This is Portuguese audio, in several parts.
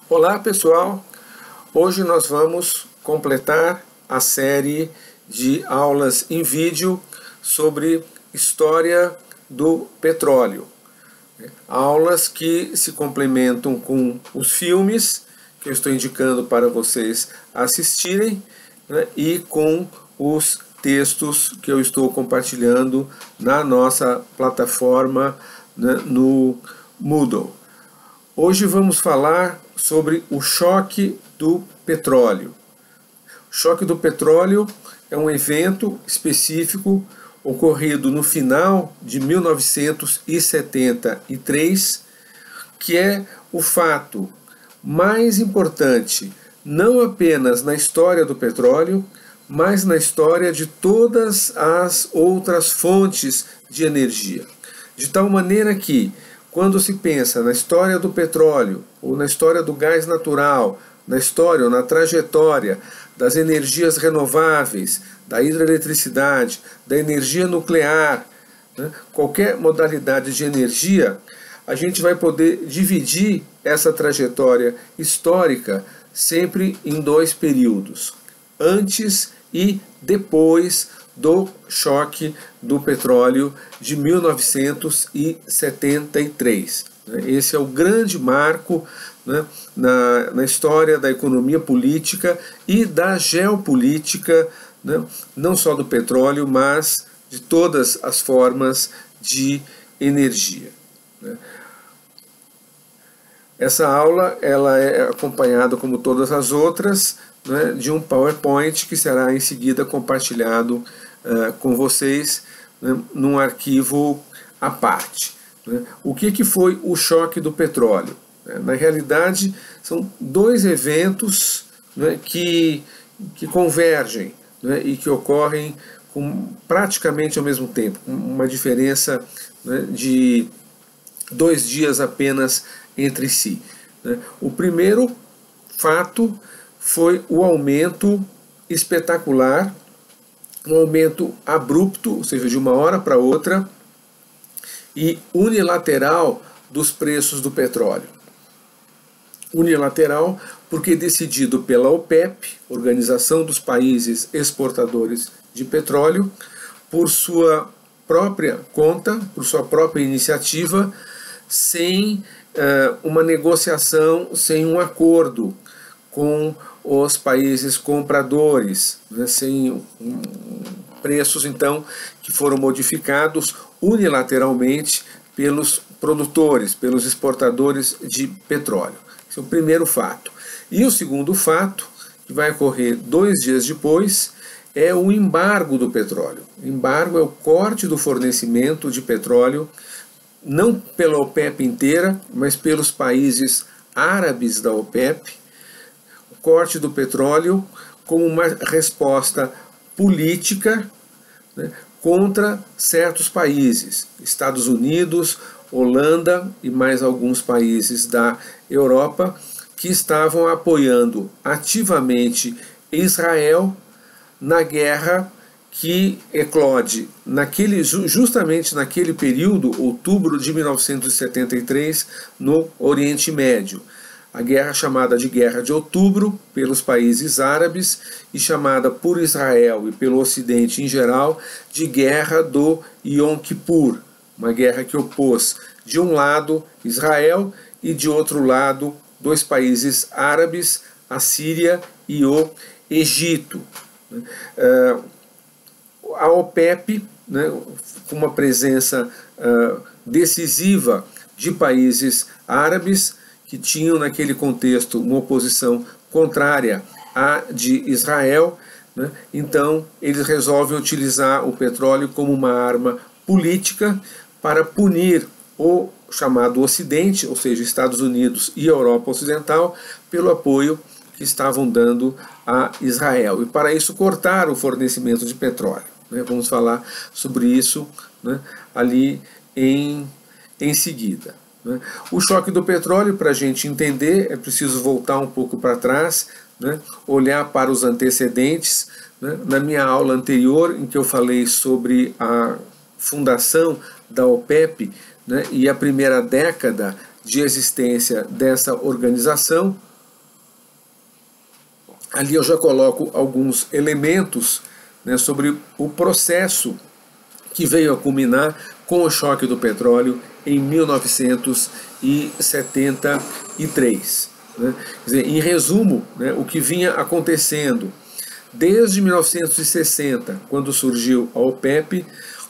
Olá pessoal, hoje nós vamos completar a série de aulas em vídeo sobre história do petróleo. Aulas que se complementam com os filmes que eu estou indicando para vocês assistirem, né, e com os textos que eu estou compartilhando na nossa plataforma, né, no Moodle. Hoje vamos falar sobre o choque do petróleo. O choque do petróleo é um evento específico ocorrido no final de 1973, que é o fato mais importante, não apenas na história do petróleo, mas na história de todas as outras fontes de energia. De tal maneira que, quando se pensa na história do petróleo, ou na história do gás natural, na história ou na trajetória das energias renováveis, da hidroeletricidade, da energia nuclear, né, qualquer modalidade de energia, a gente vai poder dividir essa trajetória histórica sempre em dois períodos, antes e depois do choque do petróleo de 1973. Esse é o grande marco, né, na história da economia política e da geopolítica, né, não só do petróleo, mas de todas as formas de energia. Essa aula ela é acompanhada, como todas as outras, né, de um PowerPoint que será em seguida compartilhado com vocês, né, num arquivo à parte. Né. O que foi o choque do petróleo? Na realidade, são dois eventos, né, que convergem, né, e que ocorrem praticamente ao mesmo tempo, com uma diferença, né, de 2 dias apenas entre si. Né. O primeiro fato foi o aumento espetacular, um aumento abrupto, ou seja, de uma hora para outra, e unilateral dos preços do petróleo. Unilateral porque decidido pela OPEP, Organização dos Países Exportadores de Petróleo, por sua própria conta, por sua própria iniciativa, sem uma negociação, sem um acordo com os países compradores, né, sem preços, então, que foram modificados unilateralmente pelos produtores, pelos exportadores de petróleo. Esse é o primeiro fato. E o segundo fato, que vai ocorrer 2 dias depois, é o embargo do petróleo. O embargo é o corte do fornecimento de petróleo, não pela OPEP inteira, mas pelos países árabes da OPEP, o corte do petróleo como uma resposta política, né, contra certos países, Estados Unidos, Holanda e mais alguns países da Europa, que estavam apoiando ativamente Israel na guerra que eclode justamente naquele período, outubro de 1973, no Oriente Médio. A guerra chamada de Guerra de Outubro pelos países árabes e chamada por Israel e pelo Ocidente em geral de Guerra do Yom Kippur, uma guerra que opôs de um lado Israel e de outro lado 2 países árabes, a Síria e o Egito. A OPEP, né, com uma presença decisiva de países árabes, que tinham naquele contexto uma oposição contrária à de Israel, né? Então eles resolvem utilizar o petróleo como uma arma política para punir o chamado Ocidente, ou seja, Estados Unidos e Europa Ocidental, pelo apoio que estavam dando a Israel. E para isso cortar o fornecimento de petróleo. Né? Vamos falar sobre isso, né, ali em seguida. O choque do petróleo, para a gente entender, é preciso voltar um pouco para trás, né, olhar para os antecedentes. Né. Na minha aula anterior, em que eu falei sobre a fundação da OPEP, né, e a primeira década de existência dessa organização, ali eu já coloco alguns elementos, né, sobre o processo que veio a culminar com o choque do petróleo em 1973. Né? Quer dizer, em resumo, né, o que vinha acontecendo desde 1960, quando surgiu a OPEP,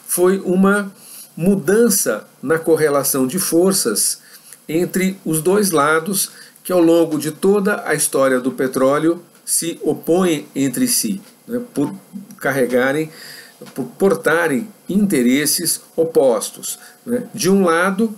foi uma mudança na correlação de forças entre os dois lados que ao longo de toda a história do petróleo se opõem entre si, né, por portarem interesses opostos. Né. De um lado,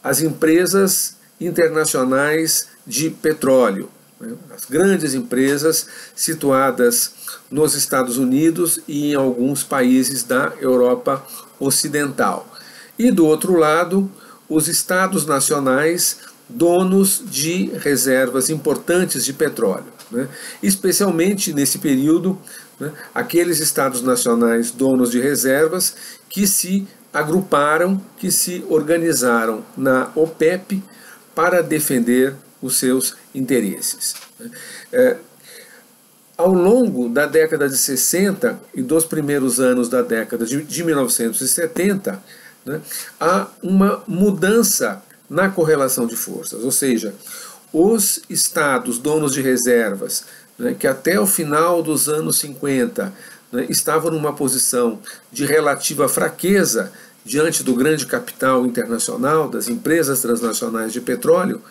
as empresas internacionais de petróleo, né, as grandes empresas situadas nos Estados Unidos e em alguns países da Europa Ocidental. E do outro lado, os estados nacionais donos de reservas importantes de petróleo, né? Especialmente nesse período, né, aqueles estados nacionais donos de reservas que se agruparam, que se organizaram na OPEP para defender os seus interesses. Ao longo da década de 60 e dos primeiros anos da década de 1970, né, há uma mudança na correlação de forças, ou seja, os estados donos de reservas, né, que até o final dos anos 50, né, estavam numa posição de relativa fraqueza diante do grande capital internacional, das empresas transnacionais de petróleo,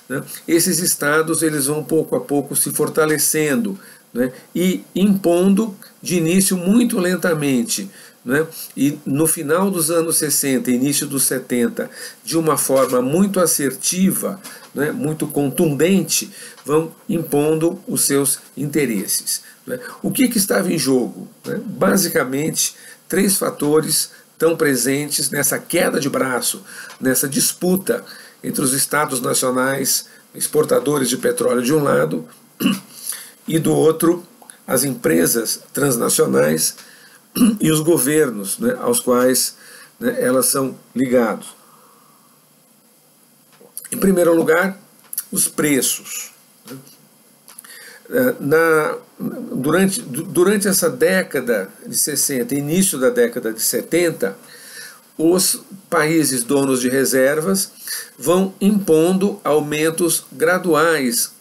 né, esses estados eles vão pouco a pouco se fortalecendo, né, e impondo de início muito lentamente, né, e no final dos anos 60, início dos 70, de uma forma muito assertiva, né, muito contundente, vão impondo os seus interesses. Né. O que estava em jogo? Né? Basicamente, três fatores estão presentes nessa queda de braço, nessa disputa entre os estados nacionais, exportadores de petróleo de um lado, e do outro, as empresas transnacionais e os governos, né, aos quais, né, elas são ligadas. Em primeiro lugar, os preços. Durante essa década de 60, início da década de 70, os países donos de reservas vão impondo aumentos graduais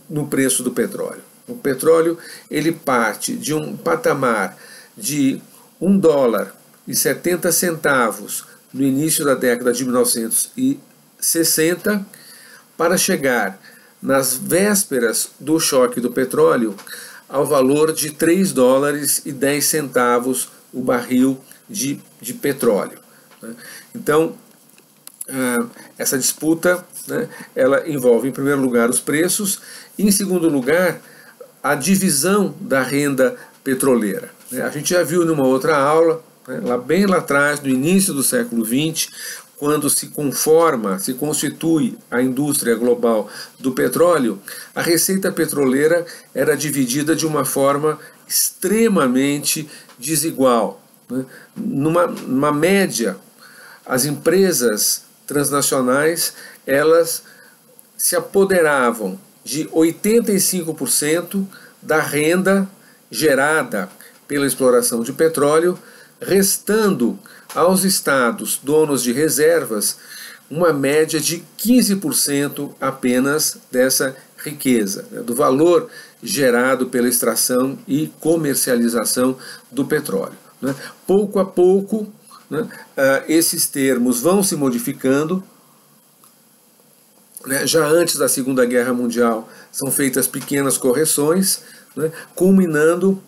no preço do petróleo. O petróleo ele parte de um patamar de $1,70 no início da década de 1960 para chegar nas vésperas do choque do petróleo ao valor de $3,10 o barril de petróleo. Então, essa disputa, né, ela envolve, em primeiro lugar, os preços e, em segundo lugar, a divisão da renda petroleira. A gente já viu numa outra aula, né, bem lá atrás, no início do século XX, quando se constitui a indústria global do petróleo, a receita petroleira era dividida de uma forma extremamente desigual. Né? Numa média, as empresas transnacionais elas se apoderavam de 85% da renda gerada pela exploração de petróleo, restando aos estados donos de reservas uma média de 15% apenas dessa riqueza, né, do valor gerado pela extração e comercialização do petróleo. Né. Pouco a pouco, né, esses termos vão se modificando. Né, já antes da Segunda Guerra Mundial são feitas pequenas correções, né, culminando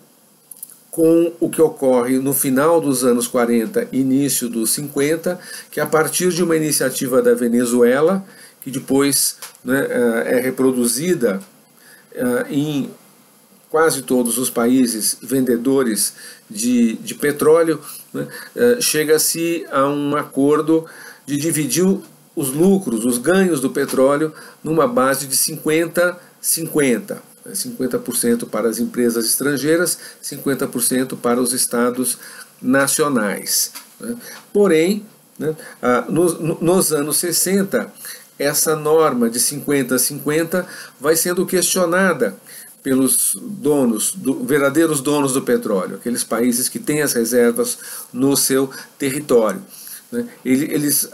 com o que ocorre no final dos anos 40, início dos 50, que a partir de uma iniciativa da Venezuela, que depois, né, é reproduzida em quase todos os países vendedores de petróleo, né, chega-se a um acordo de dividir os lucros, os ganhos do petróleo, numa base de 50-50. 50% para as empresas estrangeiras, 50% para os estados nacionais. Porém, nos anos 60, essa norma de 50-50 vai sendo questionada pelos donos, verdadeiros donos do petróleo, aqueles países que têm as reservas no seu território, né? Eles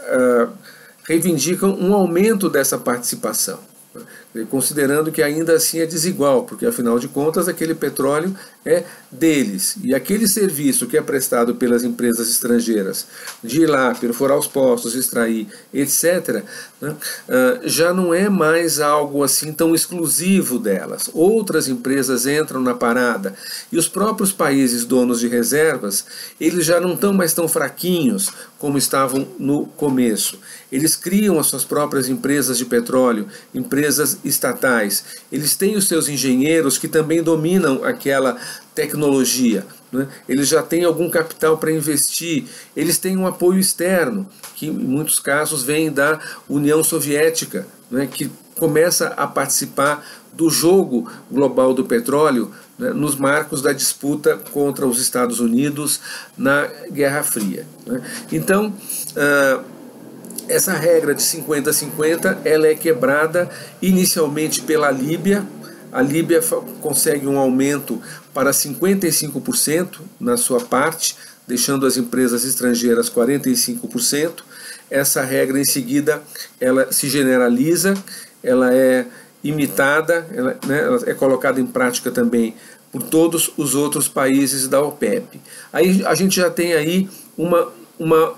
reivindicam um aumento dessa participação, né? Considerando que ainda assim é desigual, porque afinal de contas aquele petróleo é deles, e aquele serviço que é prestado pelas empresas estrangeiras, de ir lá, perfurar os poços, extrair, etc., né, já não é mais algo assim tão exclusivo delas. Outras empresas entram na parada, e os próprios países donos de reservas, eles já não estão mais tão fraquinhos como estavam no começo. Eles criam as suas próprias empresas de petróleo, empresas estatais. Eles têm os seus engenheiros que também dominam aquela tecnologia, né? Eles já têm algum capital para investir, eles têm um apoio externo, que em muitos casos vem da União Soviética, né? Que começa a participar do jogo global do petróleo, né? Nos marcos da disputa contra os Estados Unidos na Guerra Fria, né? Então, essa regra de 50-50 ela é quebrada inicialmente pela Líbia. A Líbia consegue um aumento para 55% na sua parte, deixando as empresas estrangeiras 45%. Essa regra em seguida ela se generaliza, ela é imitada, ela é colocada em prática também por todos os outros países da OPEP. Aí a gente já tem aí uma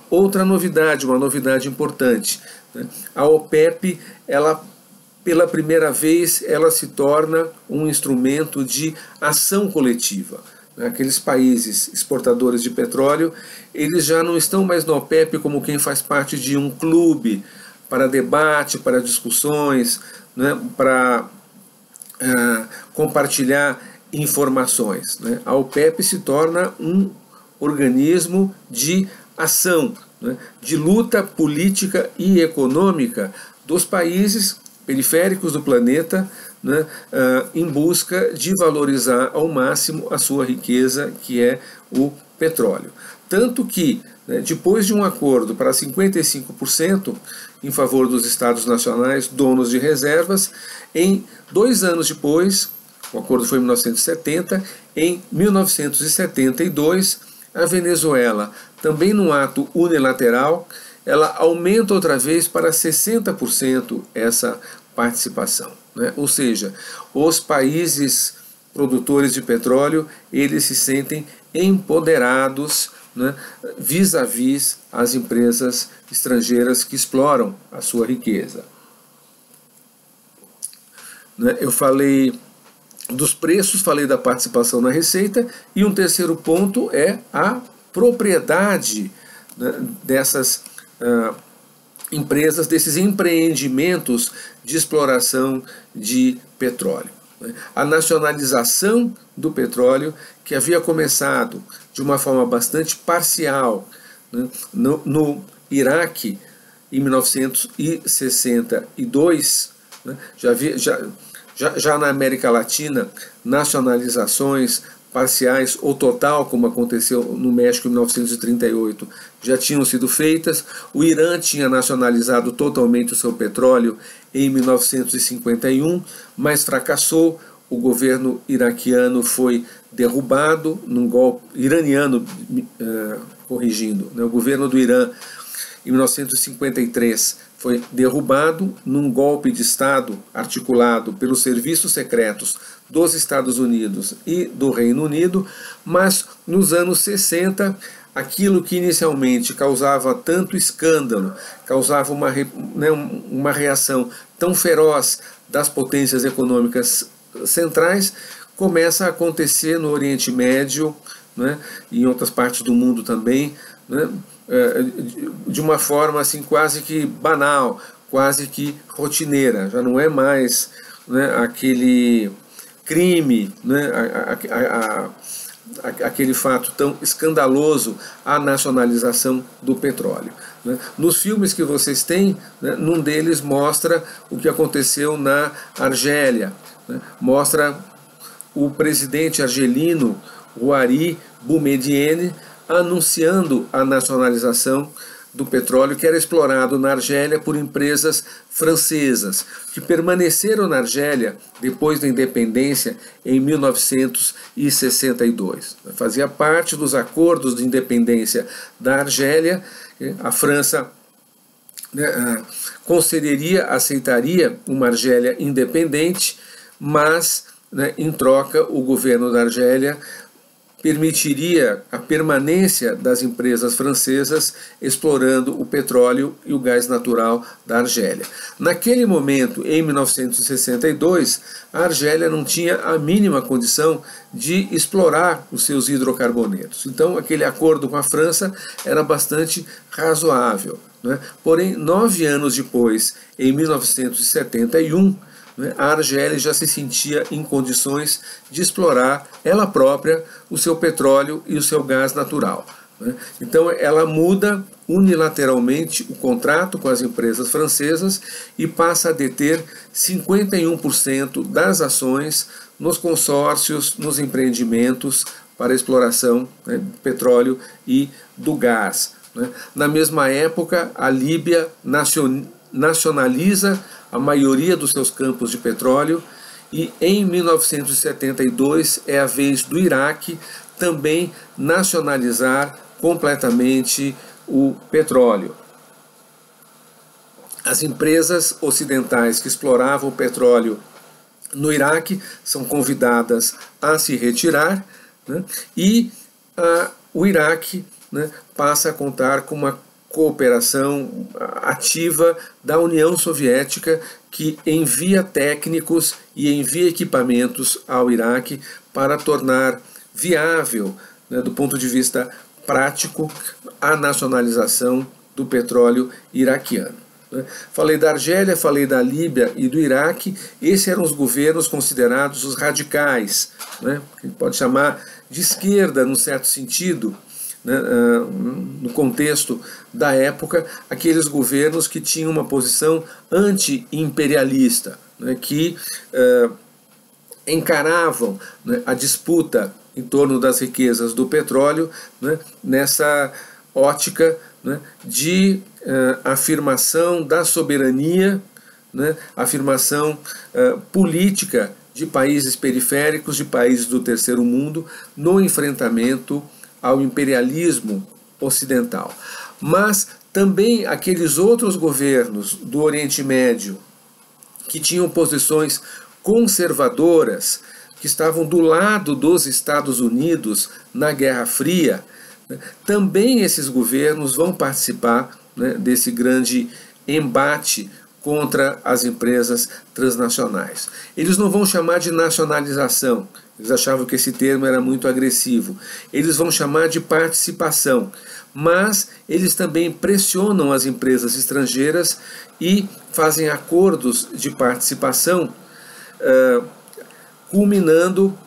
outra novidade, uma novidade importante, né? A OPEP, ela, pela primeira vez, ela se torna um instrumento de ação coletiva. Aqueles países exportadores de petróleo, eles já não estão mais no OPEP como quem faz parte de um clube para debate, para discussões, né, para compartilhar informações, né? A OPEP se torna um organismo de ação, né, de luta política e econômica dos países periféricos do planeta, né, em busca de valorizar ao máximo a sua riqueza, que é o petróleo. Tanto que, né, depois de um acordo para 55% em favor dos Estados nacionais, donos de reservas, em 2 anos depois, o acordo foi em 1970, em 1972, a Venezuela, também num ato unilateral, ela aumenta outra vez para 60% essa participação, né? Ou seja, os países produtores de petróleo, eles se sentem empoderados, né, vis-à-vis as empresas estrangeiras que exploram a sua riqueza. Né, eu falei dos preços, falei da participação na receita, e um terceiro ponto é a propriedade, né, dessas empresas, desses empreendimentos de exploração de petróleo. A nacionalização do petróleo, que havia começado de uma forma bastante parcial, né, no Iraque, em 1962, né, já na América Latina, nacionalizações parciais ou total, como aconteceu no México em 1938, já tinham sido feitas. O Irã tinha nacionalizado totalmente o seu petróleo em 1951, mas fracassou. O governo iraquiano foi derrubado num golpe iraniano, corrigindo, né? O governo do Irã, em 1953, foi derrubado num golpe de Estado articulado pelos serviços secretos dos Estados Unidos e do Reino Unido, mas nos anos 60, aquilo que inicialmente causava tanto escândalo, causava uma reação tão feroz das potências econômicas centrais, começa a acontecer no Oriente Médio, né, e em outras partes do mundo também, né, de uma forma assim quase que banal, quase que rotineira. Já não é mais, né, aquele crime, né, aquele fato tão escandaloso, a nacionalização do petróleo, né. Nos filmes que vocês têm, né, num deles mostra o que aconteceu na Argélia, né, mostra o presidente argelino Houari Boumediene anunciando a nacionalização do petróleo que era explorado na Argélia por empresas francesas, que permaneceram na Argélia depois da independência em 1962. Fazia parte dos acordos de independência da Argélia. A França concederia, aceitaria uma Argélia independente, mas em troca o governo da Argélia permitiria a permanência das empresas francesas explorando o petróleo e o gás natural da Argélia. Naquele momento, em 1962, a Argélia não tinha a mínima condição de explorar os seus hidrocarbonetos. Então, aquele acordo com a França era bastante razoável, né? Porém, 9 anos depois, em 1971, a Argélia já se sentia em condições de explorar ela própria o seu petróleo e o seu gás natural. Então ela muda unilateralmente o contrato com as empresas francesas e passa a deter 51% das ações nos consórcios, nos empreendimentos para a exploração do petróleo e do gás. Na mesma época, a Líbia nacionaliza a maioria dos seus campos de petróleo e em 1972 é a vez do Iraque também nacionalizar completamente o petróleo. As empresas ocidentais que exploravam o petróleo no Iraque são convidadas a se retirar, e o Iraque passa a contar com uma cooperação ativa da União Soviética, que envia técnicos e envia equipamentos ao Iraque para tornar viável, do ponto de vista prático, a nacionalização do petróleo iraquiano. Falei da Argélia, falei da Líbia e do Iraque. Esses eram os governos considerados os radicais, que a gente pode chamar de esquerda, num certo sentido, no contexto da época, aqueles governos que tinham uma posição anti-imperialista, que encaravam a disputa em torno das riquezas do petróleo nessa ótica de afirmação da soberania, afirmação política de países periféricos, de países do terceiro mundo, no enfrentamento ao imperialismo ocidental. Mas também aqueles outros governos do Oriente Médio que tinham posições conservadoras, que estavam do lado dos Estados Unidos na Guerra Fria, também esses governos vão participar desse grande embate contra as empresas transnacionais. Eles não vão chamar de nacionalização, eles achavam que esse termo era muito agressivo. Eles vão chamar de participação, mas eles também pressionam as empresas estrangeiras e fazem acordos de participação, culminando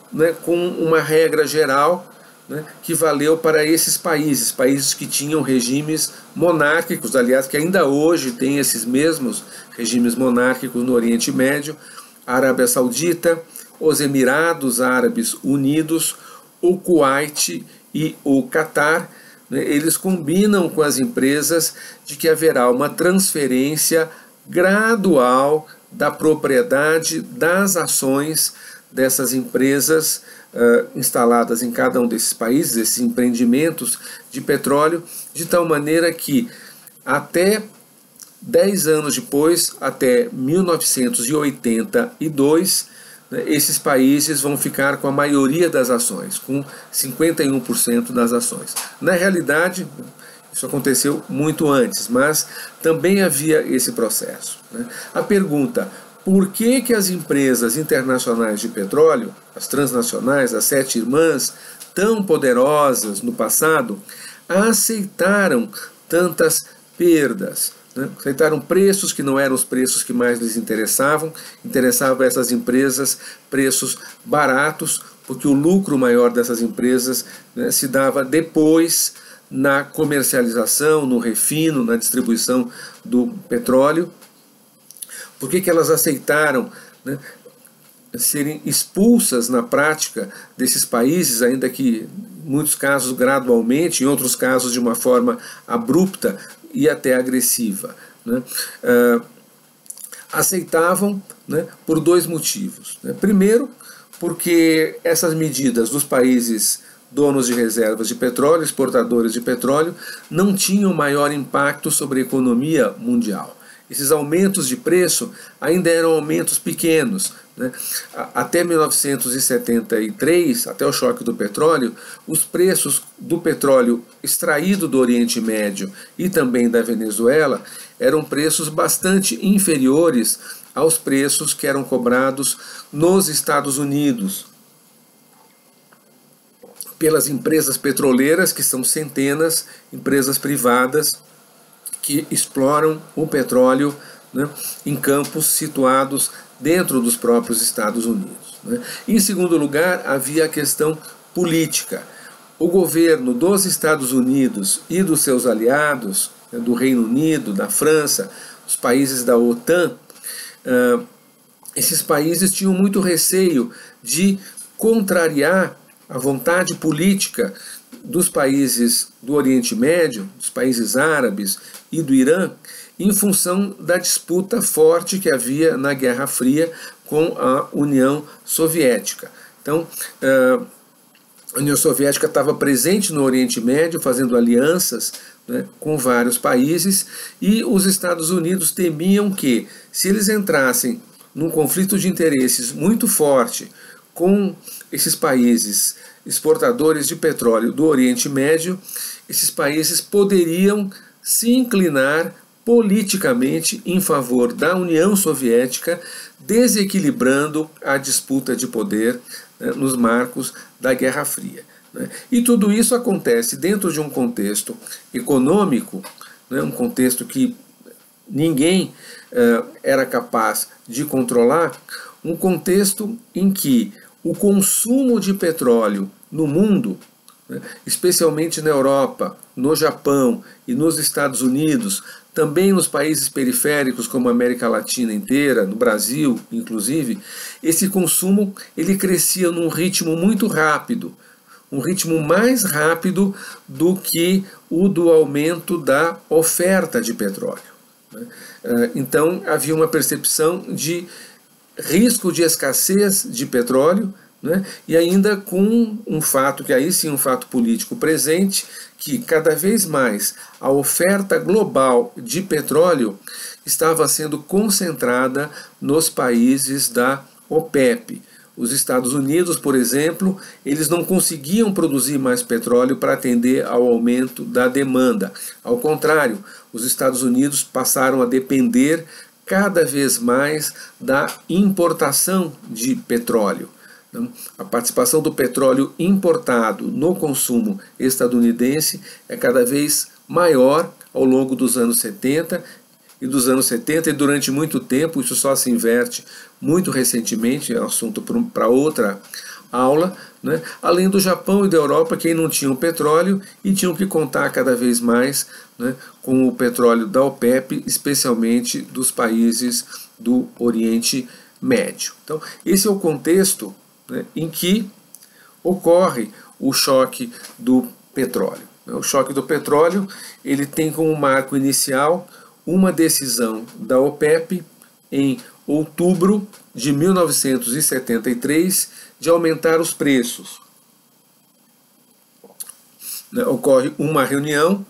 com uma regra geral que valeu para esses países que tinham regimes monárquicos, aliás, que ainda hoje têm esses mesmos regimes monárquicos no Oriente Médio: a Arábia Saudita, os Emirados Árabes Unidos, o Kuwait e o Catar. Eles combinam com as empresas de que haverá uma transferência gradual da propriedade das ações dessas empresas instaladas em cada um desses países, esses empreendimentos de petróleo, de tal maneira que até 10 anos depois, até 1982, esses países vão ficar com a maioria das ações, com 51% das ações. Na realidade, isso aconteceu muito antes, mas também havia esse processo. A pergunta: por que as empresas internacionais de petróleo, as transnacionais, as 7 irmãs, tão poderosas no passado, aceitaram tantas perdas? Aceitaram preços que não eram os preços que mais lhes interessavam a essas empresas preços baratos, porque o lucro maior dessas empresas se dava depois na comercialização, no refino, na distribuição do petróleo. Por que elas aceitaram serem expulsas na prática desses países, ainda que em muitos casos gradualmente, em outros casos de uma forma abrupta, e até agressiva, né? Aceitavam, né, por dois motivos, né? Primeiro, porque essas medidas dos países donos de reservas de petróleo, exportadores de petróleo, não tinham maior impacto sobre a economia mundial. Esses aumentos de preço ainda eram aumentos pequenos, né? Até 1973, até o choque do petróleo, os preços do petróleo extraído do Oriente Médio e também da Venezuela eram preços bastante inferiores aos preços que eram cobrados nos Estados Unidos pelas empresas petroleiras, que são centenas, empresas privadas que exploram o petróleo, né, em campos situados dentro dos próprios Estados Unidos, né. Em segundo lugar, havia a questão política. O governo dos Estados Unidos e dos seus aliados, né, do Reino Unido, da França, os países da OTAN, esses países tinham muito receio de contrariar a vontade política dos países do Oriente Médio, dos países árabes e do Irã, em função da disputa forte que havia na Guerra Fria com a União Soviética. Então, a União Soviética estava presente no Oriente Médio, fazendo alianças, né, com vários países, e os Estados Unidos temiam que, se eles entrassem num conflito de interesses muito forte com esses países exportadores de petróleo do Oriente Médio, esses países poderiam se inclinar politicamente em favor da União Soviética, desequilibrando a disputa de poder, né, nos marcos da Guerra Fria, né? E tudo isso acontece dentro de um contexto econômico, né, um contexto que ninguém era capaz de controlar, um contexto em que o consumo de petróleo no mundo, né, especialmente na Europa, no Japão e nos Estados Unidos, também nos países periféricos como a América Latina inteira, no Brasil inclusive, esse consumo ele crescia num ritmo muito rápido, um ritmo mais rápido do que o do aumento da oferta de petróleo, né? Então havia uma percepção de risco de escassez de petróleo, né? E ainda com um fato, que aí sim um fato político presente, que cada vez mais a oferta global de petróleo estava sendo concentrada nos países da OPEP. Os Estados Unidos, por exemplo, eles não conseguiam produzir mais petróleo para atender ao aumento da demanda. Ao contrário, os Estados Unidos passaram a depender cada vez mais da importação de petróleo. A participação do petróleo importado no consumo estadunidense é cada vez maior ao longo dos anos 70 e durante muito tempo, isso só se inverte muito recentemente, é um assunto para outra aula, né? Além do Japão e da Europa, que não tinham petróleo e tinham que contar cada vez mais, né, com o petróleo da OPEP, especialmente dos países do Oriente Médio. Então, esse é o contexto, né, em que ocorre o choque do petróleo. O choque do petróleo ele tem como marco inicial uma decisão da OPEP em outubro de 1973 de aumentar os preços. Ocorre uma reunião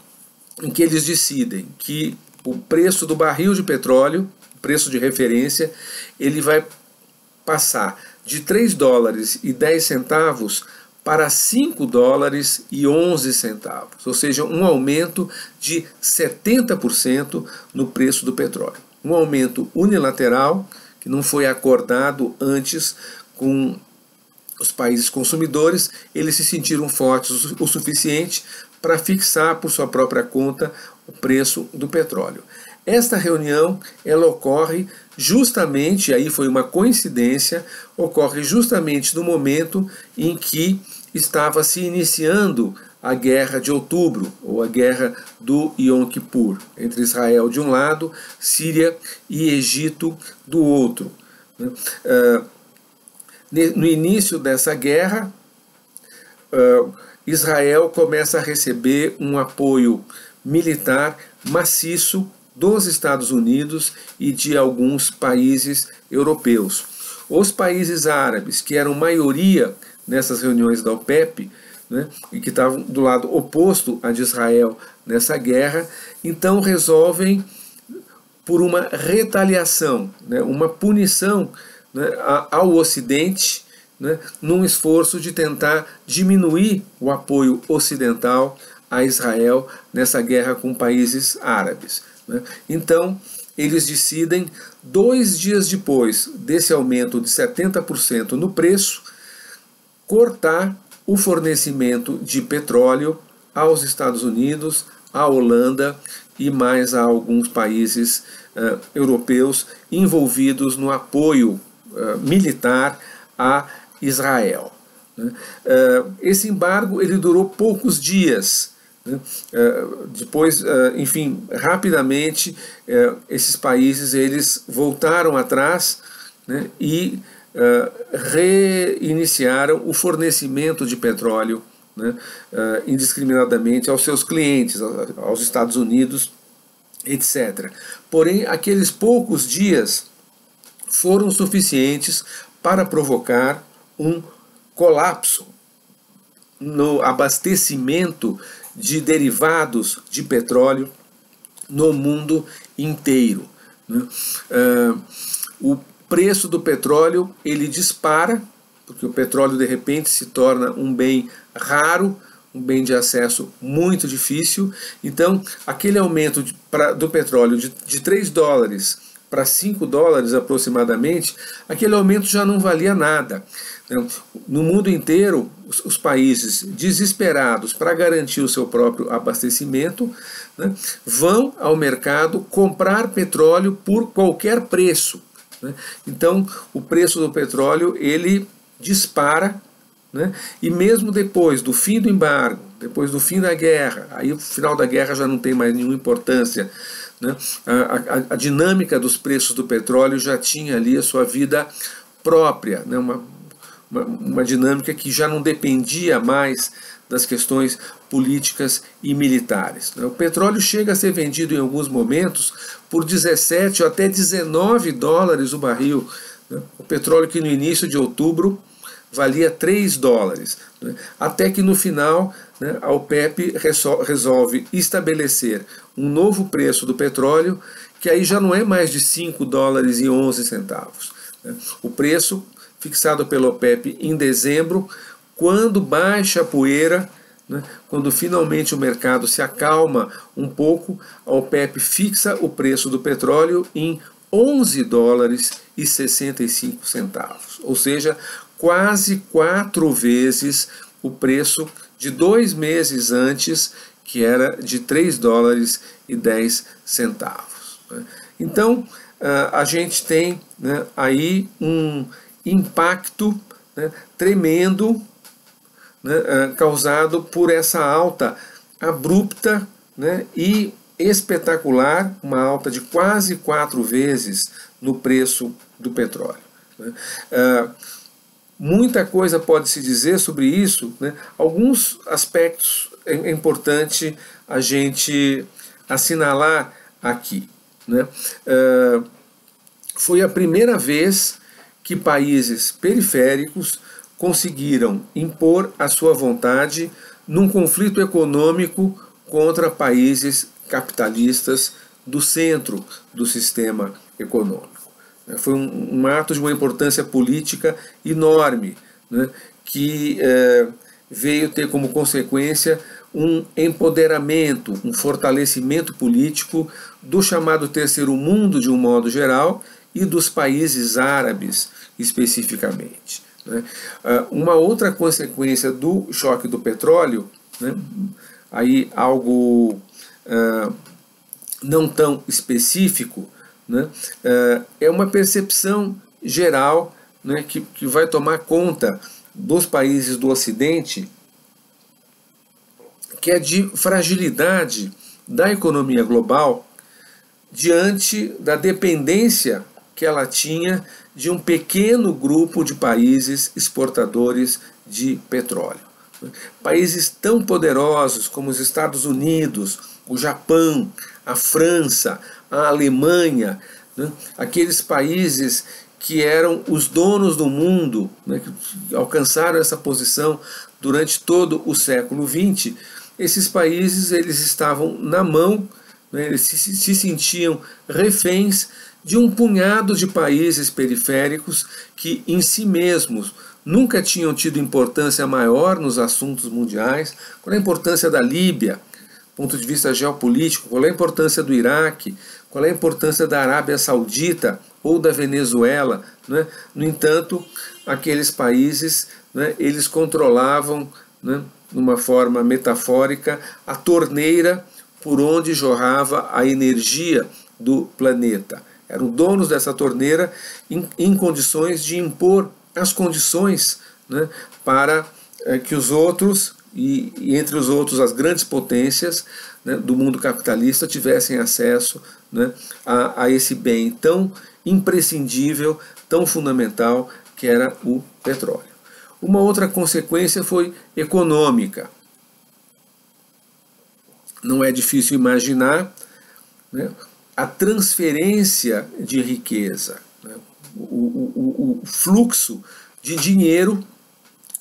em que eles decidem que o preço do barril de petróleo, o preço de referência, ele vai passar de 3 dólares e 10 centavos para 5 dólares e 11 centavos, ou seja, um aumento de 70% no preço do petróleo. Um aumento unilateral que não foi acordado antes com os países consumidores, eles se sentiram fortes o suficiente para fixar por sua própria conta o preço do petróleo. Esta reunião ela ocorre justamente, aí foi uma coincidência, ocorre justamente no momento em que estava se iniciando a Guerra de Outubro, ou a Guerra do Yom Kippur, entre Israel de um lado, Síria e Egito do outro. No início dessa guerra, Israel começa a receber um apoio militar maciço dos Estados Unidos e de alguns países europeus. Os países árabes, que eram maioria nessas reuniões da OPEP, né, e que estavam do lado oposto a de Israel nessa guerra, então resolvem por uma retaliação, né, uma punição, né, ao Ocidente, né, num esforço de tentar diminuir o apoio ocidental a Israel nessa guerra com países árabes, né. Então, eles decidem, 2 dias depois desse aumento de 70% no preço, cortar o fornecimento de petróleo aos Estados Unidos, à Holanda e mais a alguns países europeus envolvidos no apoio militar a Israel. Né? Esse embargo ele durou poucos dias. Né? Depois, enfim, rapidamente esses países eles voltaram atrás, né, e reiniciaram o fornecimento de petróleo, né, indiscriminadamente aos seus clientes, aos Estados Unidos, etc. Porém, aqueles poucos dias foram suficientes para provocar um colapso no abastecimento de derivados de petróleo no mundo inteiro. Né? O preço do petróleo ele dispara, porque o petróleo de repente se torna um bem raro, um bem de acesso muito difícil. Então, aquele aumento do petróleo de 3 dólares para 5 dólares aproximadamente, aquele aumento já não valia nada. No mundo inteiro, os países desesperados para garantir o seu próprio abastecimento, né, vão ao mercado comprar petróleo por qualquer preço. Né? Então, o preço do petróleo ele dispara, né? E mesmo depois do fim do embargo, depois do fim da guerra, aí o final da guerra já não tem mais nenhuma importância, né? A dinâmica dos preços do petróleo já tinha ali a sua vida própria, né? Uma dinâmica que já não dependia mais das questões políticas e militares. O petróleo chega a ser vendido em alguns momentos por 17 ou até 19 dólares o barril. O petróleo que no início de outubro valia 3 dólares. Até que no final, a OPEP resolve estabelecer um novo preço do petróleo, que aí já não é mais de 5 dólares e 11 centavos. O preço fixado pela OPEP em dezembro, quando baixa a poeira, né, quando finalmente o mercado se acalma um pouco, a OPEP fixa o preço do petróleo em 11 dólares e 65 centavos, ou seja, quase 4 vezes o preço de 2 meses antes, que era de 3 dólares e 10 centavos. Então, a gente tem, né, aí um impacto, né, tremendo, né, causado por essa alta abrupta, né, e espetacular, uma alta de quase 4 vezes no preço do petróleo. Né. Muita coisa pode se dizer sobre isso, né. Alguns aspectos é importante a gente assinalar aqui. Né. Foi a primeira vez que países periféricos conseguiram impor a sua vontade num conflito econômico contra países capitalistas do centro do sistema econômico. Foi um ato de uma importância política enorme, né, que veio ter como consequência um empoderamento, um fortalecimento político do chamado terceiro mundo de um modo geral e dos países árabes especificamente. Né. Uma outra consequência do choque do petróleo, né, aí algo não tão específico, né, é uma percepção geral, né, que vai tomar conta dos países do Ocidente, que é de fragilidade da economia global diante da dependência que ela tinha de um pequeno grupo de países exportadores de petróleo. Países tão poderosos como os Estados Unidos, o Japão, a França, a Alemanha, né? Aqueles países que eram os donos do mundo, né? Que alcançaram essa posição durante todo o século XX, esses países eles estavam na mão, né? Eles se sentiam reféns de um punhado de países periféricos que em si mesmos nunca tinham tido importância maior nos assuntos mundiais. Qual é a importância da Líbia, do ponto de vista geopolítico? Qual é a importância do Iraque? Qual é a importância da Arábia Saudita ou da Venezuela? Né? No entanto, aqueles países, né, eles controlavam, né, de uma forma metafórica, a torneira por onde jorrava a energia do planeta. Eram donos dessa torneira em condições de impor as condições, né, para que os outros, e entre os outros as grandes potências, né, do mundo capitalista, tivessem acesso, né, a esse bem tão imprescindível, tão fundamental, que era o petróleo. Uma outra consequência foi econômica. Não é difícil imaginar, né, a transferência de riqueza, né, o fluxo de dinheiro,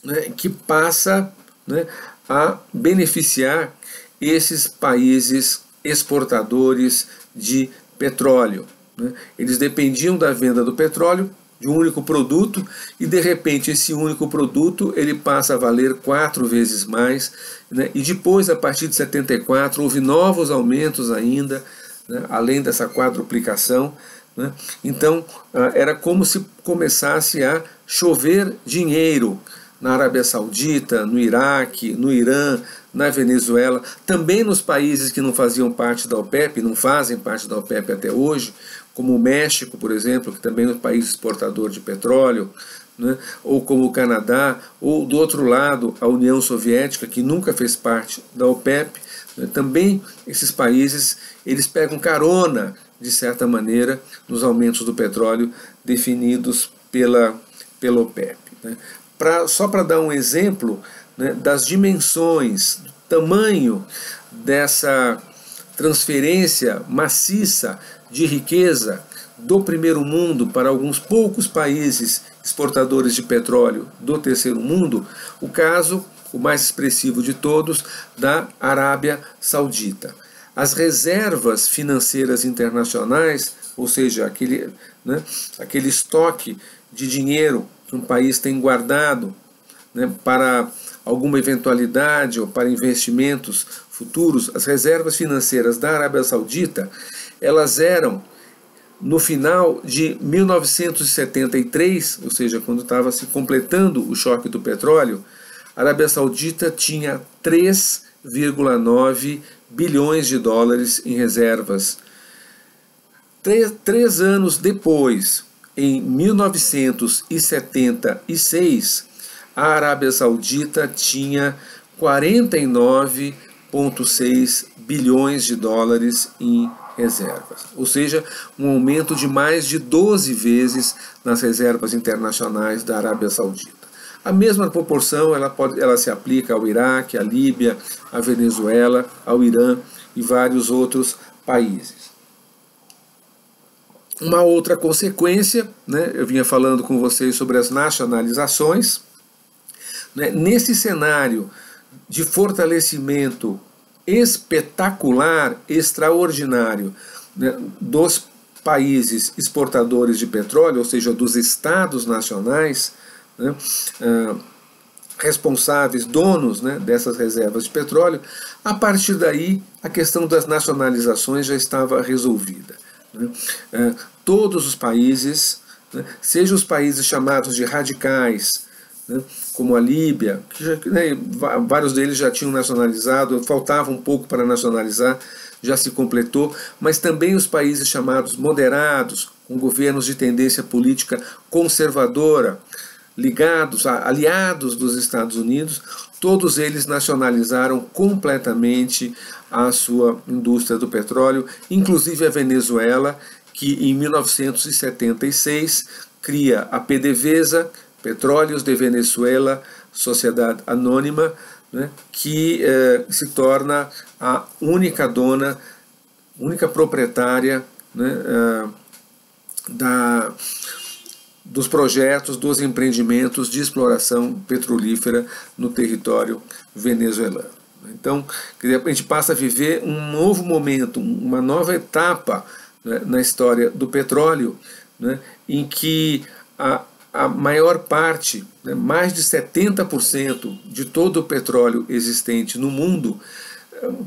né, que passa, né, a beneficiar esses países exportadores de petróleo, né. Eles dependiam da venda do petróleo, de um único produto, e de repente esse único produto ele passa a valer 4 vezes mais, né, e depois, a partir de 74, houve novos aumentos ainda, né, além dessa quadruplicação, né. Então era como se começasse a chover dinheiro na Arábia Saudita, no Iraque, no Irã, na Venezuela, também nos países que não faziam parte da OPEP, não fazem parte da OPEP até hoje, como o México, por exemplo, que também é um país exportador de petróleo, né? Ou como o Canadá, ou do outro lado a União Soviética, que nunca fez parte da OPEP, né? Também esses países eles pegam carona, de certa maneira, nos aumentos do petróleo definidos pela OPEP, né? Só para dar um exemplo, né, das dimensões, do tamanho dessa transferência maciça de riqueza do primeiro mundo para alguns poucos países exportadores de petróleo do terceiro mundo, o caso, o mais expressivo de todos, da Arábia Saudita. As reservas financeiras internacionais, ou seja, aquele estoque de dinheiro que um país tem guardado, né, para alguma eventualidade ou para investimentos futuros, as reservas financeiras da Arábia Saudita, elas eram, no final de 1973, ou seja, quando estava se completando o choque do petróleo, a Arábia Saudita tinha 3,9 bilhões de dólares em reservas. Três anos depois, em 1976, a Arábia Saudita tinha 49,6 bilhões de dólares em reservas, ou seja, um aumento de mais de 12 vezes nas reservas internacionais da Arábia Saudita. A mesma proporção ela se aplica ao Iraque, à Líbia, à Venezuela, ao Irã e vários outros países. Uma outra consequência, né, eu vinha falando com vocês sobre as nacionalizações, né, nesse cenário de fortalecimento espetacular, extraordinário, né, dos países exportadores de petróleo, ou seja, dos estados nacionais, né, responsáveis, donos, né, dessas reservas de petróleo, a partir daí a questão das nacionalizações já estava resolvida. Né. Todos os países, né, sejam os países chamados de radicais, né, como a Líbia, vários deles já tinham nacionalizado, faltava um pouco para nacionalizar, já se completou, mas também os países chamados moderados, com governos de tendência política conservadora, aliados dos Estados Unidos, todos eles nacionalizaram completamente a sua indústria do petróleo, inclusive a Venezuela, que em 1976 cria a PDVSA, Petróleos de Venezuela sociedade anônima, né, que se torna a única dona, única proprietária, né, dos projetos, dos empreendimentos de exploração petrolífera no território venezuelano. Então, a gente passa a viver um novo momento, uma nova etapa, né, na história do petróleo, né, em que a maior parte, né, mais de 70% de todo o petróleo existente no mundo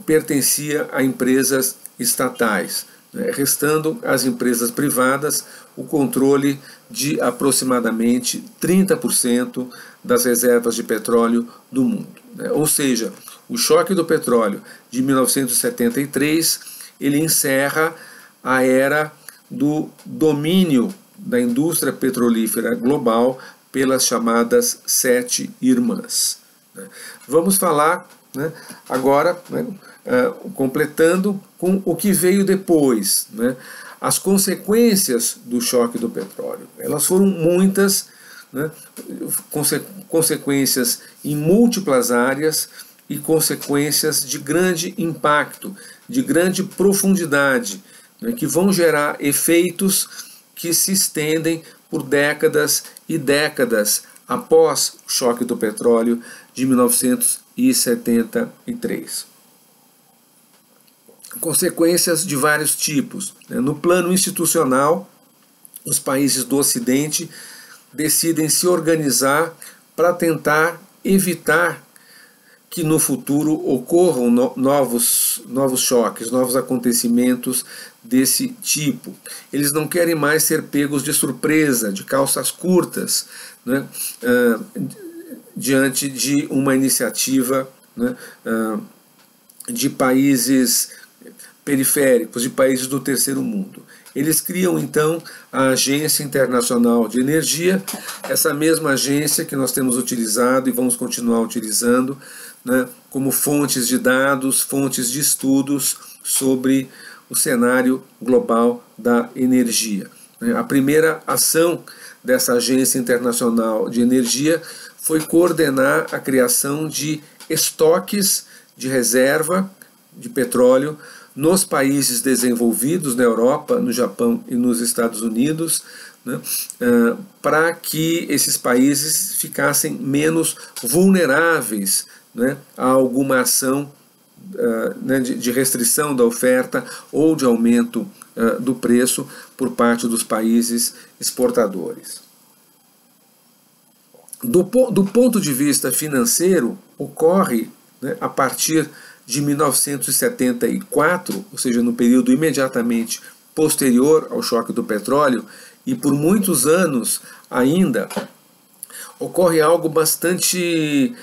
pertencia a empresas estatais, né, restando às empresas privadas o controle de aproximadamente 30% das reservas de petróleo do mundo, né. Ou seja, o choque do petróleo de 1973, ele encerra a era do domínio da indústria petrolífera global pelas chamadas 7 irmãs. Vamos falar, né, agora, né, completando com o que veio depois, né, as consequências do choque do petróleo. Elas foram muitas, né, consequências em múltiplas áreas e consequências de grande impacto, de grande profundidade, né, que vão gerar efeitos que se estendem por décadas e décadas após o choque do petróleo de 1973. Consequências de vários tipos, né. No plano institucional, os países do Ocidente decidem se organizar para tentar evitar que no futuro ocorram novos choques, novos acontecimentos desse tipo. Eles não querem mais ser pegos de surpresa, de calças curtas, né, diante de uma iniciativa, né, de países periféricos, de países do terceiro mundo. Eles criam, então, a Agência Internacional de Energia, essa mesma agência que nós temos utilizado e vamos continuar utilizando, né, como fontes de dados, fontes de estudos sobre o cenário global da energia. A primeira ação dessa Agência Internacional de Energia foi coordenar a criação de estoques de reserva de petróleo nos países desenvolvidos, na Europa, no Japão e nos Estados Unidos, né, para que esses países ficassem menos vulneráveis, né, a alguma ação, né, de restrição da oferta ou de aumento do preço por parte dos países exportadores. Do ponto de vista financeiro, ocorre, né, a partir de 1974, ou seja, no período imediatamente posterior ao choque do petróleo, e por muitos anos ainda, ocorre algo bastante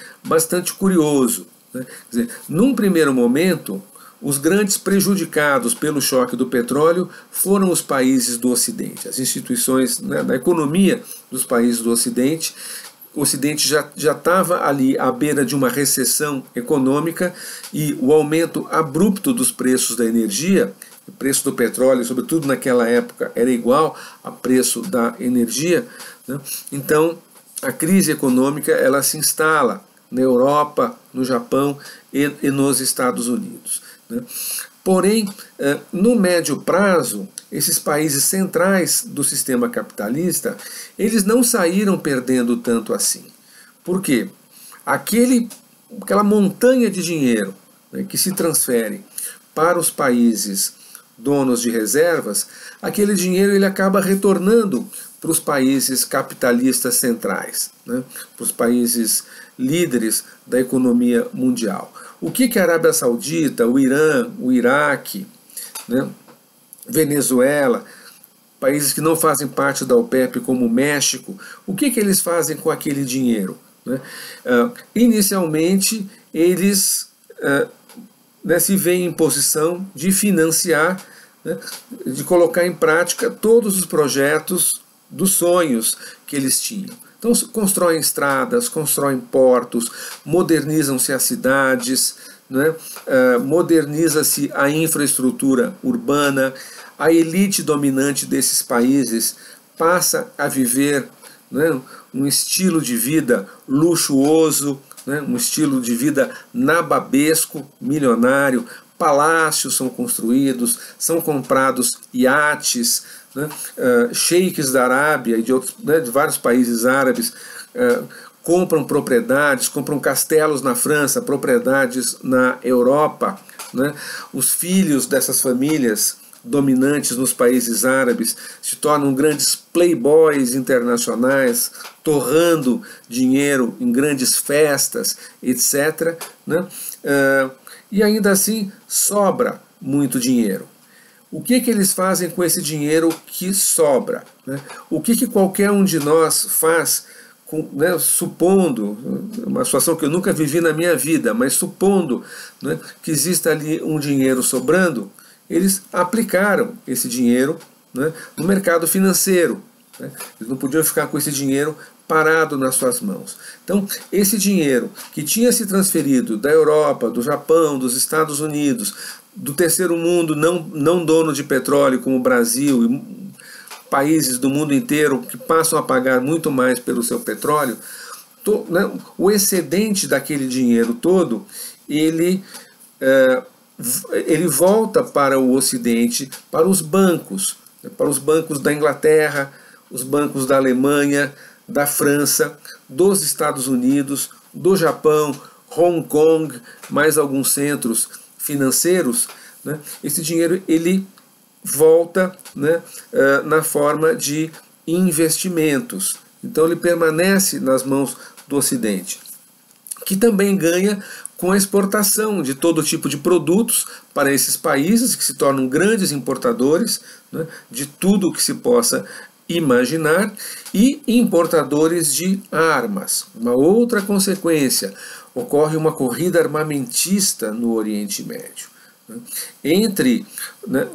curioso, né? Quer dizer, num primeiro momento, os grandes prejudicados pelo choque do petróleo foram os países do Ocidente, as instituições, né, da economia dos países do Ocidente. O Ocidente já estava ali à beira de uma recessão econômica e o aumento abrupto dos preços da energia, o preço do petróleo, sobretudo naquela época, era igual ao preço da energia, né? Então, a crise econômica ela se instala na Europa, no Japão e nos Estados Unidos, né? Porém, no médio prazo, esses países centrais do sistema capitalista, eles não saíram perdendo tanto assim. Por quê? Aquela montanha de dinheiro, né, que se transfere para os países donos de reservas, aquele dinheiro ele acaba retornando para os países capitalistas centrais, né, para os países líderes da economia mundial. O que a Arábia Saudita, o Irã, o Iraque, né, Venezuela, países que não fazem parte da OPEP, como o México, o que eles fazem com aquele dinheiro, né? Inicialmente, eles né, se veem em posição de financiar, né, de colocar em prática todos os projetos dos sonhos que eles tinham. Então, constroem estradas, constroem portos, modernizam-se as cidades, né, moderniza-se a infraestrutura urbana, a elite dominante desses países passa a viver né, um estilo de vida luxuoso, né, um estilo de vida nababesco, milionário. Palácios são construídos, são comprados iates, né, sheiks da Arábia e de, outros, né, de vários países árabes compram propriedades, compram castelos na França, propriedades na Europa. Né, os filhos dessas famílias dominantes nos países árabes se tornam grandes playboys internacionais, torrando dinheiro em grandes festas, etc. Né? E ainda assim sobra muito dinheiro. O que eles fazem com esse dinheiro que sobra? Né? O que qualquer um de nós faz, né, supondo, uma situação que eu nunca vivi na minha vida, mas supondo, né, que exista ali um dinheiro sobrando, eles aplicaram esse dinheiro, né, no mercado financeiro. Né? Eles não podiam ficar com esse dinheiro parado nas suas mãos. Então, esse dinheiro que tinha se transferido da Europa, do Japão, dos Estados Unidos, do terceiro mundo não dono de petróleo, como o Brasil e países do mundo inteiro que passam a pagar muito mais pelo seu petróleo, né, o excedente daquele dinheiro todo, ele volta para o Ocidente, para os bancos da Inglaterra, os bancos da Alemanha, da França, dos Estados Unidos, do Japão, Hong Kong, mais alguns centros financeiros. Né? Esse dinheiro ele volta, né, na forma de investimentos. Então ele permanece nas mãos do Ocidente, que também ganha com a exportação de todo tipo de produtos para esses países, que se tornam grandes importadores, né, de tudo o que se possa imaginar, e importadores de armas. Uma outra consequência, ocorre uma corrida armamentista no Oriente Médio. Entre, né,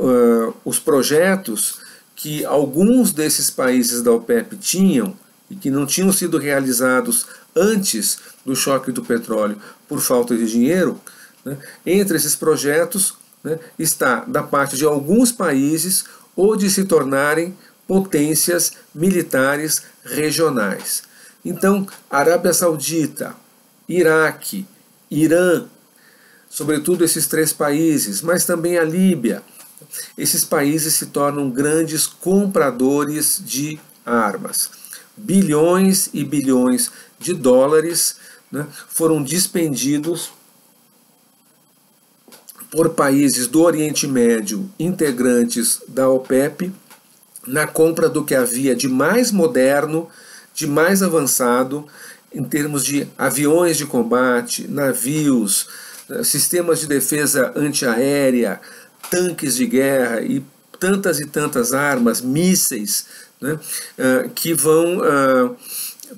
os projetos que alguns desses países da OPEP tinham e que não tinham sido realizados antes do choque do petróleo por falta de dinheiro, né, entre esses projetos, né, está da parte de alguns países ou de se tornarem potências militares regionais. Então, Arábia Saudita, Iraque, Irã, sobretudo esses três países, mas também a Líbia. Esses países se tornam grandes compradores de armas. Bilhões e bilhões de dólares, né, foram dispendidos por países do Oriente Médio, integrantes da OPEP, na compra do que havia de mais moderno, de mais avançado, em termos de aviões de combate, navios, sistemas de defesa antiaérea, tanques de guerra e tantas armas, mísseis, né, que vão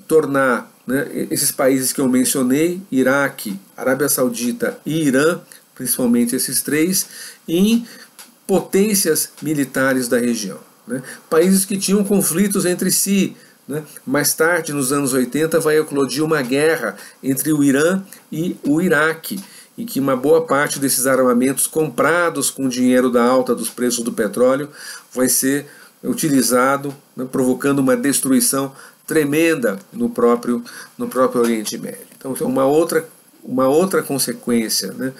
tornar, né, esses países que eu mencionei, Iraque, Arábia Saudita e Irã, principalmente esses três, em potências militares da região. Né, países que tinham conflitos entre si. Né, mais tarde, nos anos 80, vai eclodir uma guerra entre o Irã e o Iraque, em que uma boa parte desses armamentos comprados com dinheiro da alta dos preços do petróleo vai ser utilizado, né, provocando uma destruição tremenda no próprio Oriente Médio. Então, uma outra consequência, né,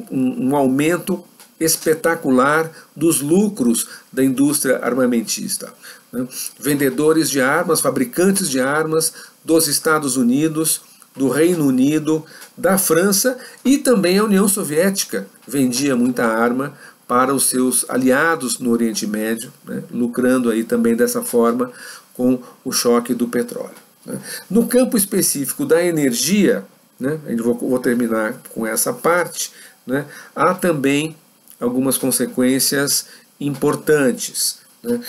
um aumento espetacular dos lucros da indústria armamentista. Né. Vendedores de armas, fabricantes de armas dos Estados Unidos, do Reino Unido, da França, e também a União Soviética vendia muita arma para os seus aliados no Oriente Médio, né, lucrando aí também dessa forma com o choque do petróleo. Né. No campo específico da energia, né, vou terminar com essa parte, né, há também algumas consequências importantes. Né.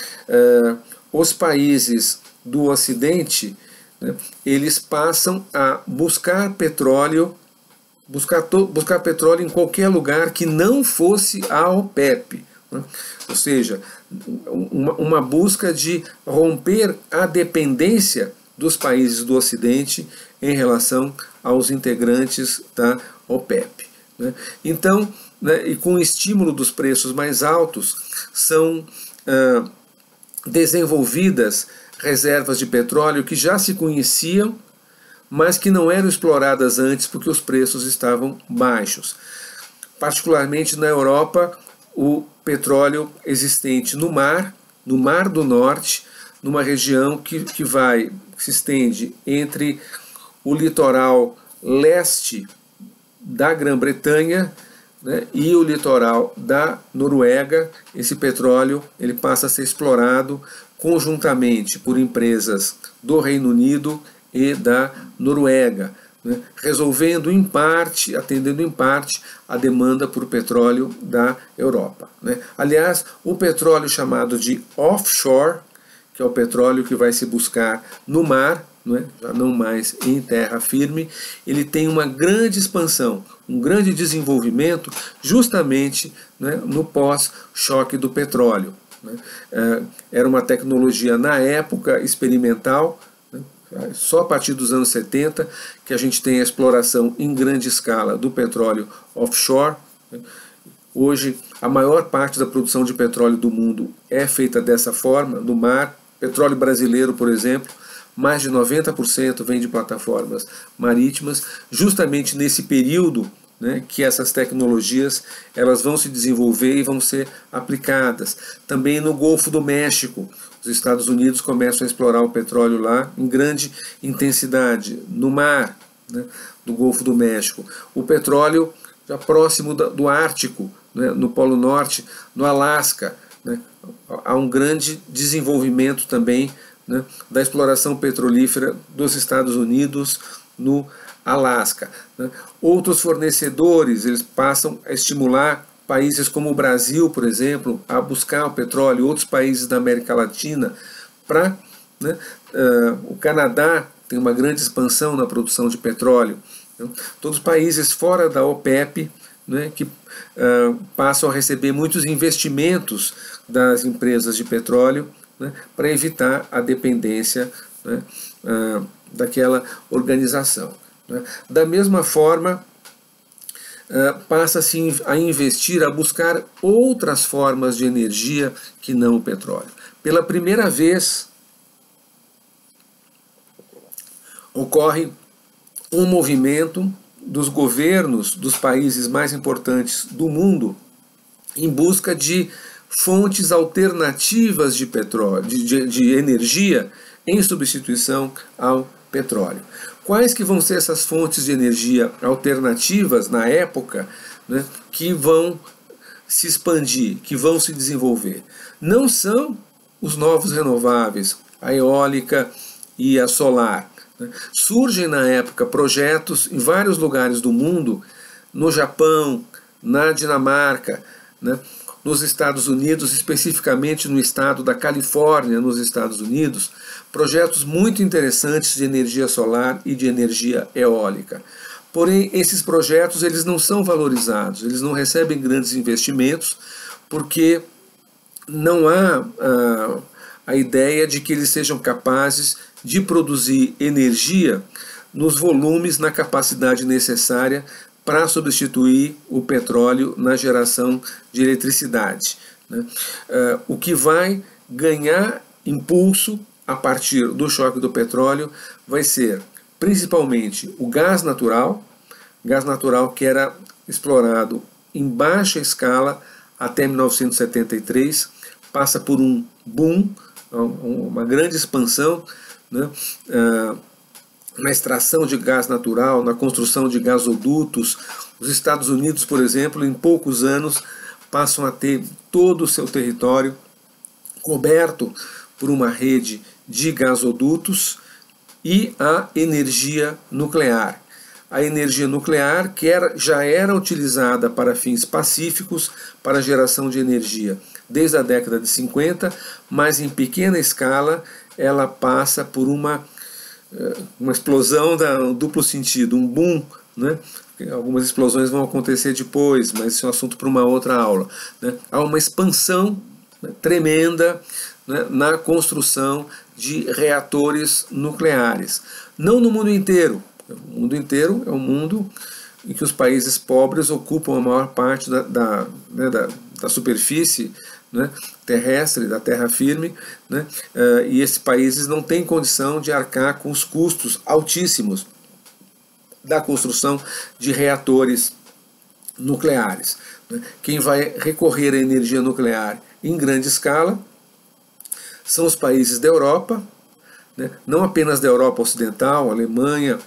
Os países do Ocidente, né, eles passam a buscar petróleo em qualquer lugar que não fosse a OPEP. Né? Ou seja, uma busca de romper a dependência dos países do Ocidente em relação aos integrantes da OPEP. Né? Então, né, e com o estímulo dos preços mais altos, são desenvolvidas reservas de petróleo que já se conheciam, mas que não eram exploradas antes porque os preços estavam baixos. Particularmente na Europa, o petróleo existente no Mar do Norte, numa região que se estende entre o litoral leste da Grã-Bretanha, né, e o litoral da Noruega. Esse petróleo ele passa a ser explorado conjuntamente por empresas do Reino Unido e da Noruega, né, resolvendo em parte, atendendo em parte a demanda por petróleo da Europa, né. Aliás, o petróleo chamado de offshore, que é o petróleo que vai se buscar no mar, né, já não mais em terra firme, ele tem uma grande expansão, um grande desenvolvimento justamente, né, no pós-choque do petróleo, né. Era uma tecnologia na época experimental, né, só a partir dos anos 70 que a gente tem a exploração em grande escala do petróleo offshore, né. Hoje a maior parte da produção de petróleo do mundo é feita dessa forma, no mar. Petróleo brasileiro, por exemplo, mais de 90% vem de plataformas marítimas, justamente nesse período, né, que essas tecnologias elas vão se desenvolver e vão ser aplicadas. Também no Golfo do México, os Estados Unidos começam a explorar o petróleo lá em grande intensidade, no mar, né, do Golfo do México. O petróleo já próximo do Ártico, né, no Polo Norte, no Alasca, né, há um grande desenvolvimento também, né, da exploração petrolífera dos Estados Unidos no Alasca, né. Outros fornecedores eles passam a estimular países como o Brasil, por exemplo, a buscar o petróleo, outros países da América Latina, para, né, o Canadá tem uma grande expansão na produção de petróleo, né. Todos os países fora da OPEP, né, que passam a receber muitos investimentos das empresas de petróleo, né, para evitar a dependência, né, daquela organização, né. Da mesma forma, passa-se a investir, a buscar outras formas de energia que não o petróleo. Pela primeira vez, ocorre um movimento dos governos dos países mais importantes do mundo em busca de fontes alternativas de petróleo, de energia em substituição ao petróleo. Quais que vão ser essas fontes de energia alternativas na época, né, que vão se expandir, que vão se desenvolver? Não são os novos renováveis, a eólica e a solar. Surgem na época projetos em vários lugares do mundo, no Japão, na Dinamarca, né, nos Estados Unidos, especificamente no estado da Califórnia, nos Estados Unidos, projetos muito interessantes de energia solar e de energia eólica. Porém, esses projetos eles não são valorizados, eles não recebem grandes investimentos, porque não há a ideia de que eles sejam capazes de produzir energia nos volumes, na capacidade necessária para substituir o petróleo na geração de eletricidade, né? O que vai ganhar impulso a partir do choque do petróleo vai ser principalmente o gás natural que era explorado em baixa escala até 1973, passa por um boom, uma grande expansão, né, na extração de gás natural, na construção de gasodutos. Os Estados Unidos, por exemplo, em poucos anos passam a ter todo o seu território coberto por uma rede de gasodutos e a energia nuclear. A energia nuclear que já era utilizada para fins pacíficos, para geração de energia desde a década de 50, mas em pequena escala ela passa por uma explosão do duplo sentido, um boom, né? Algumas explosões vão acontecer depois, mas isso é um assunto para uma outra aula, né? Há uma expansão, né, tremenda, né, na construção de reatores nucleares. Não no mundo inteiro. O mundo inteiro é um mundo em que os países pobres ocupam a maior parte da superfície, né, terrestre, da terra firme, né, e esses países não têm condição de arcar com os custos altíssimos da construção de reatores nucleares. Né. Quem vai recorrer à energia nuclear em grande escala são os países da Europa, né, não apenas da Europa Ocidental, Alemanha,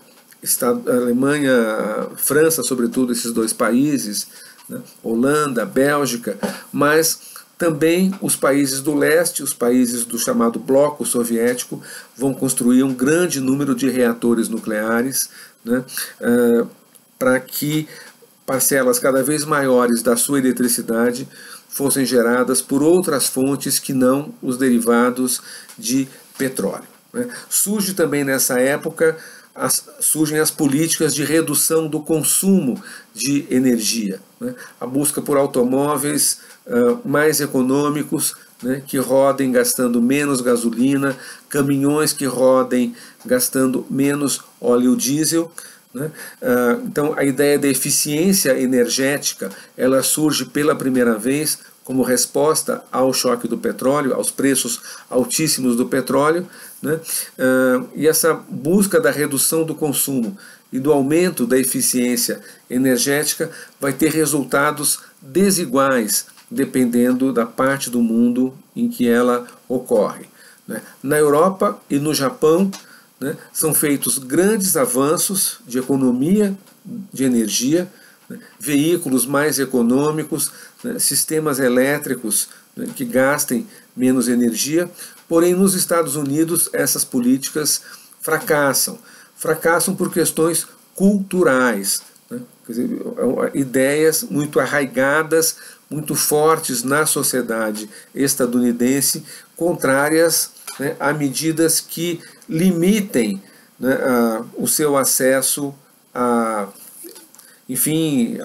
França, sobretudo esses dois países, né, Holanda, Bélgica, mas também os países do leste, os países do chamado bloco soviético, vão construir um grande número de reatores nucleares, né, para que parcelas cada vez maiores da sua eletricidade fossem geradas por outras fontes que não os derivados de petróleo. Né. Surge também nessa época surgem as políticas de redução do consumo de energia, né? A busca por automóveis mais econômicos, né, que rodem gastando menos gasolina, caminhões que rodem gastando menos óleo diesel, né? Então a ideia da eficiência energética ela surge pela primeira vez como resposta ao choque do petróleo, aos preços altíssimos do petróleo, né? E essa busca da redução do consumo e do aumento da eficiência energética vai ter resultados desiguais, dependendo da parte do mundo em que ela ocorre. Né? Na Europa e no Japão, né, são feitos grandes avanços de economia de energia, né, veículos mais econômicos, né, sistemas elétricos, né, que gastem menos energia, porém nos Estados Unidos essas políticas fracassam por questões culturais, né, quer dizer, ideias muito arraigadas, muito fortes na sociedade estadunidense, contrárias, né, a medidas que limitem, né, o seu acesso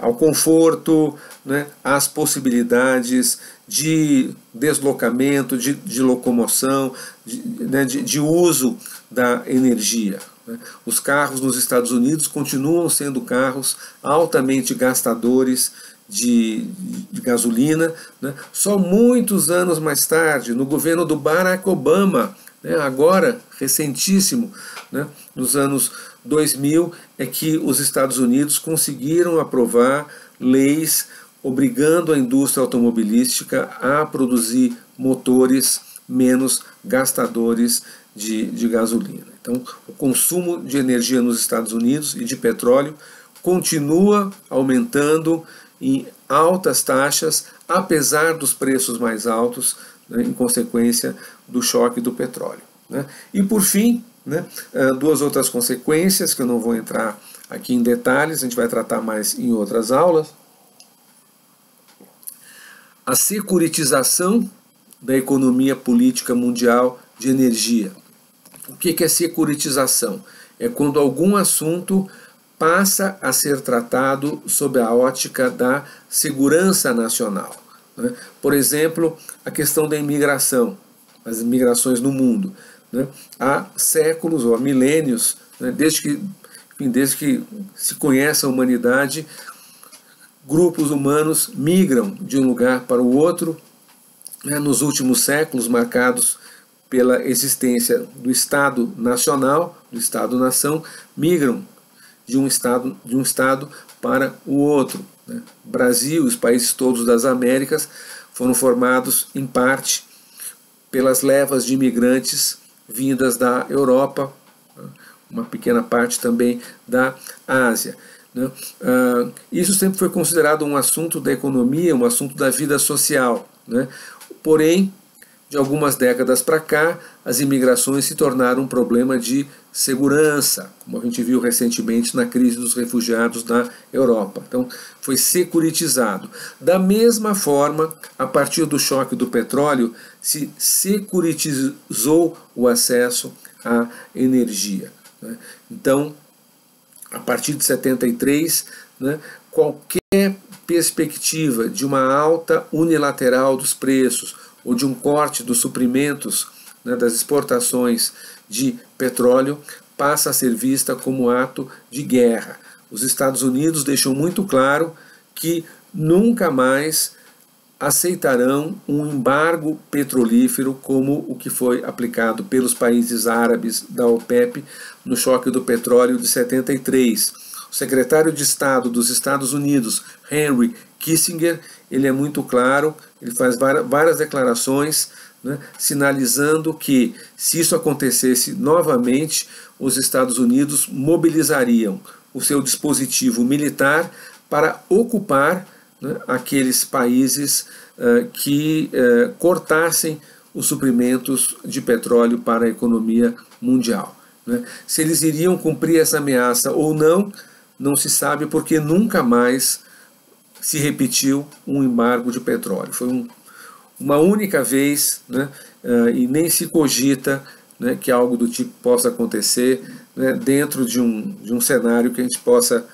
ao conforto, né, às possibilidades de deslocamento, de locomoção, de uso da energia. Né. Os carros nos Estados Unidos continuam sendo carros altamente gastadores de gasolina, né. Só muitos anos mais tarde, no governo do Barack Obama, né, agora recentíssimo, né, nos anos 2000, é que os Estados Unidos conseguiram aprovar leis obrigando a indústria automobilística a produzir motores menos gastadores de gasolina. Então, o consumo de energia nos Estados Unidos e de petróleo continua aumentando em altas taxas, apesar dos preços mais altos, né, em consequência do choque do petróleo. Né? E por fim, né, duas outras consequências que eu não vou entrar aqui em detalhes, a gente vai tratar mais em outras aulas. A securitização da economia política mundial de energia. O que é securitização? É quando algum assunto passa a ser tratado sob a ótica da segurança nacional. Né? Por exemplo, a questão da imigração, as imigrações no mundo. Né? Há séculos ou há milênios, né, desde que se conhece a humanidade, grupos humanos migram de um lugar para o outro, né, nos últimos séculos marcados pela existência do Estado nacional, do Estado-nação, migram de um estado para o outro. Né. O Brasil, os países todos das Américas foram formados em parte pelas levas de imigrantes vindas da Europa, uma pequena parte também da Ásia. Né? Isso sempre foi considerado um assunto da economia, um assunto da vida social. Né? Porém, de algumas décadas para cá, as imigrações se tornaram um problema de segurança, como a gente viu recentemente na crise dos refugiados na Europa. Então, foi securitizado. Da mesma forma, a partir do choque do petróleo, se securitizou o acesso à energia. Né? Então, a partir de 73, né, qualquer perspectiva de uma alta unilateral dos preços ou de um corte dos suprimentos, né, das exportações de petróleo passa a ser vista como ato de guerra. Os Estados Unidos deixam muito claro que nunca mais aceitarão um embargo petrolífero como o que foi aplicado pelos países árabes da OPEP no choque do petróleo de 73. O secretário de Estado dos Estados Unidos, Henry Kissinger, ele é muito claro, ele faz várias declarações, né, sinalizando que, se isso acontecesse novamente, os Estados Unidos mobilizariam o seu dispositivo militar para ocupar, né, aqueles países que cortassem os suprimentos de petróleo para a economia mundial, né. Se eles iriam cumprir essa ameaça ou não, não se sabe, porque nunca mais se repetiu um embargo de petróleo. Foi uma única vez, né, e nem se cogita, né, que algo do tipo possa acontecer, né, dentro de um cenário que a gente possa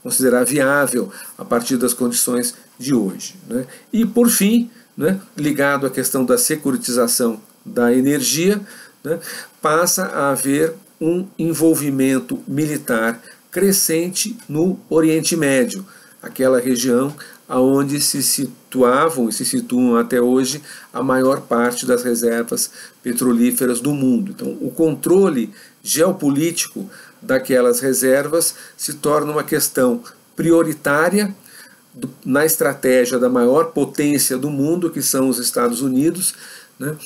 considerar viável a partir das condições de hoje, né. E, por fim, né, ligado à questão da securitização da energia, né, passa a haver um envolvimento militar crescente no Oriente Médio, aquela região onde se situavam e se situam até hoje a maior parte das reservas petrolíferas do mundo. Então, o controle geopolítico daquelas reservas se torna uma questão prioritária na estratégia da maior potência do mundo, que são os Estados Unidos, né?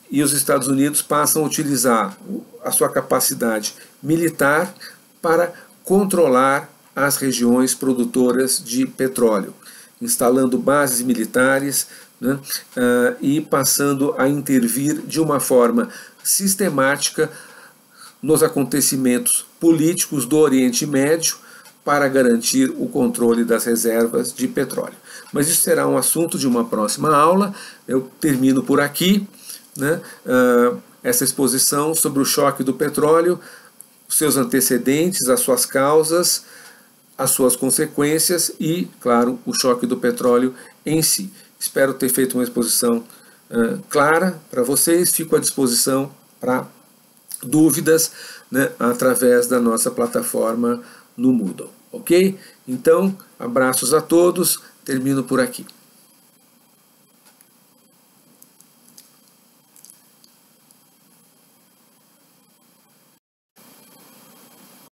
E os Estados Unidos passam a utilizar a sua capacidade militar para controlar as regiões produtoras de petróleo, instalando bases militares, né, e passando a intervir de uma forma sistemática nos acontecimentos políticos do Oriente Médio para garantir o controle das reservas de petróleo. Mas isso será um assunto de uma próxima aula. Eu termino por aqui, né, essa exposição sobre o choque do petróleo, os seus antecedentes, as suas causas, as suas consequências e, claro, o choque do petróleo em si. Espero ter feito uma exposição clara para vocês. Fico à disposição para dúvidas, né, através da nossa plataforma no Moodle, ok? Então, abraços a todos, termino por aqui.